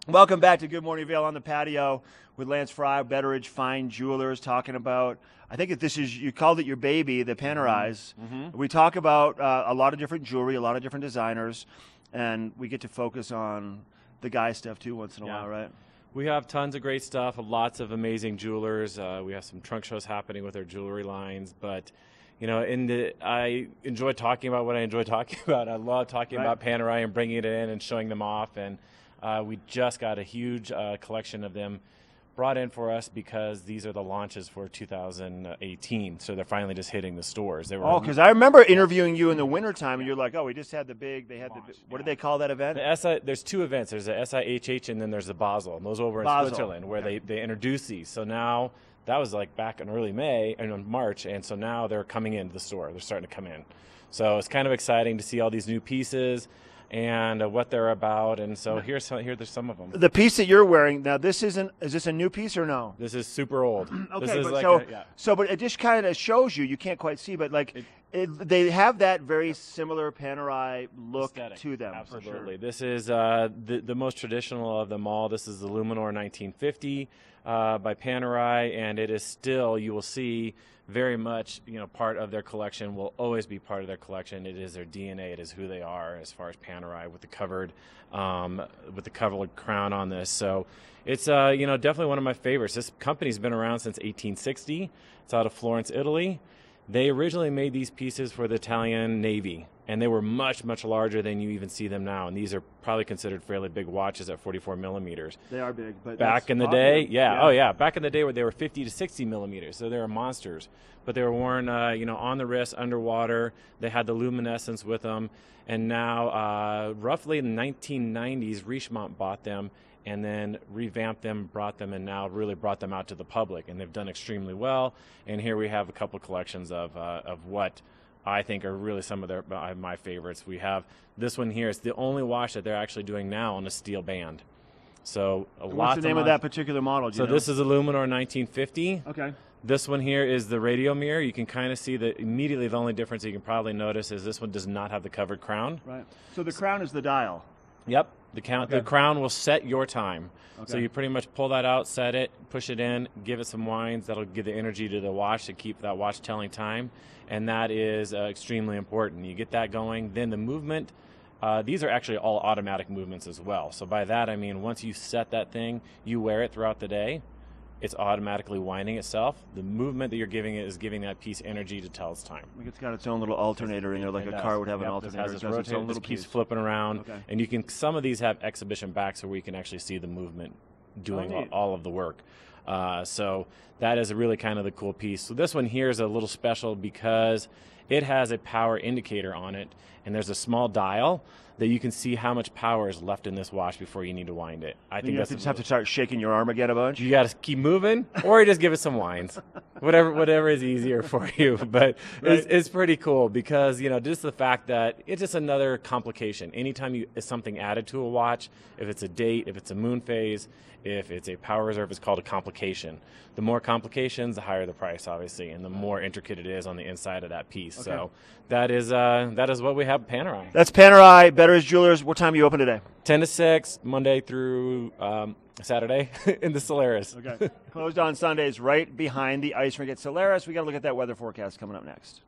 Welcome back to Good Morning Vail on the patio with Lance Frey, Betteridge Fine Jewelers, talking about, I think this is, you called it your baby, the Panerais. We talk about a lot of different jewelry, a lot of different designers, and we get to focus on the guy stuff too once in a while, right? We have tons of great stuff, lots of amazing jewelers. We have some trunk shows happening with our jewelry lines, but you know, I enjoy talking about what I enjoy talking about. I love talking about Panerai and bringing it in and showing them off, and we just got a huge collection of them brought in for us because these are the launches for 2018. So they're finally just hitting the stores. Because I remember interviewing you in the wintertime, and you're like, we just had the big, what did they call that event? There's two events. There's the SIHH, and then there's the Basel. And those are over in Switzerland, where they introduce these. So now, that was like back in early May, and in March, and so now they're coming into the store. They're starting to come in. So it's kind of exciting to see all these new pieces and what they're about, and so there's some of them. The piece that you're wearing now, is this a new piece or no? This is super old. Okay, this is but it just kind of shows you can't quite see, but like they have that very similar Panerai look aesthetic to them. Absolutely. For sure. This is the most traditional of them all. This is the Luminor 1950 by Panerai, and it is still, you will see, very much, part of their collection, will always be part of their collection. It is their DNA. It is who they are as far as Panerai with the covered crown on this. So it's definitely one of my favorites. This company's been around since 1860. It's out of Florence, Italy. They originally made these pieces for the Italian Navy, and they were much, much larger than you even see them now. And these are probably considered fairly big watches at 44 millimeters. They are big, but back in the day, back in the day where they were 50 to 60 millimeters, so they were monsters. But they were worn, on the wrist, underwater. They had the luminescence with them, and now, roughly in the 1990s, Richemont bought them and then revamped them, brought them, and now really brought them out to the public, and they've done extremely well. And here we have a couple collections of what I think are really some of my favorites. We have this one here. It's the only watch that they're actually doing now on a steel band. So what's the name of that particular model? This is a Luminor 1950. Okay. This one here is the radio mirror. You can kind of see that immediately. The only difference you can probably notice is this one does not have the covered crown. Right. So the crown is the dial. Yep. The crown will set your time. Okay. So you pretty much pull that out, set it, push it in, give it some winds. That'll give the energy to the watch to keep that watch telling time, and that is extremely important. You get that going, then the movement. These are actually all automatic movements as well. So by that I mean once you set that thing, you wear it throughout the day, it's automatically winding itself. The movement that you're giving it is giving that piece energy to tell its time. It's got its own little alternator in there, like a car would have an alternator. It has its own little piece flipping around, and some of these have exhibition backs where you can actually see the movement doing all of the work. So that is really kind of the cool piece. So this one here is a little special because it has a power indicator on it, and there's a small dial that you can see how much power is left in this watch before you need to wind it. I think you just have to start shaking your arm again a bunch. You got to keep moving, or you just give it some winds, whatever is easier for you. But it's pretty cool because just the fact that it's just another complication. Anytime is something added to a watch, if it's a date, if it's a moon phase, if it's a power reserve, it's called a complication. The more complications, the higher the price, obviously, and the more intricate it is on the inside of that piece. Okay. So that is what we have at Panerai. That's Panerai, Betteridge Jewelers. What time are you open today? 10 to 6, Monday through Saturday in the Solaris. Okay. Closed on Sundays right behind the ice rink at Solaris. We got to look at that weather forecast coming up next.